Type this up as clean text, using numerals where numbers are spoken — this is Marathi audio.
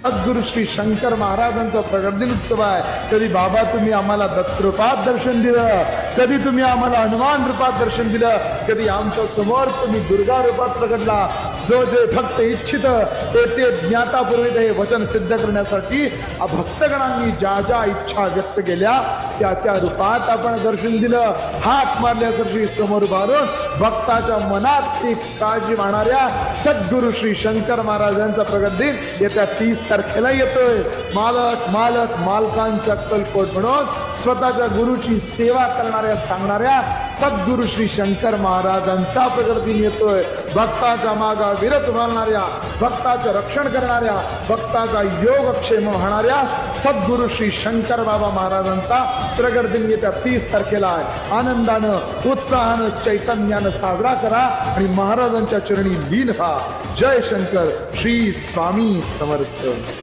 सद्गुरु श्री शंकर महाराजांचा प्रगट दिन उत्सव आहे. कधी बाबा तुम्ही आम्हाला दत्त रूपात दर्शन दिलं, कधी तुम्ही आम्हाला हनुमान रूपात दर्शन दिलं, कधी आमच्या समोर तुम्ही दुर्गा रूपात प्रगटला. जो जे भक्त इच्छित ते ज्ञातापूर्वी हे वचन सिद्ध करण्यासाठी भक्तगणांनी ज्या ज्या इच्छा व्यक्त केल्या त्या त्या रूपात आपण दर्शन दिलं. हात मारल्यासारखी समोर उभारून भक्ताच्या मनात एक काळजी वाहणाऱ्या सद्गुरु श्री शंकर महाराजांचा प्रगट दिन येत्या 30 तारखेला येतोय. मालक मालक मालकांचा अक्कलकोट म्हणून स्वतःच्या गुरुची सेवा करणाऱ्या सांगणाऱ्या सद्गुरु श्री शंकर महाराजांचा प्रगट दिन येतोय. भक्ताच्या मागा विरत घालणाऱ्या, भक्ताचं रक्षण करणाऱ्या, भक्ताचा योगक्षेम वाहणाऱ्या सद्गुरु श्री शंकर बाबा महाराजांचा प्रगट दिन येत्या 30 तारखेला आहे. आनंदानं उत्साहानं चैतन्यानं साजरा करा आणि महाराजांच्या चरणी लीन व्हा. जय शंकर. श्री स्वामी समर्थ.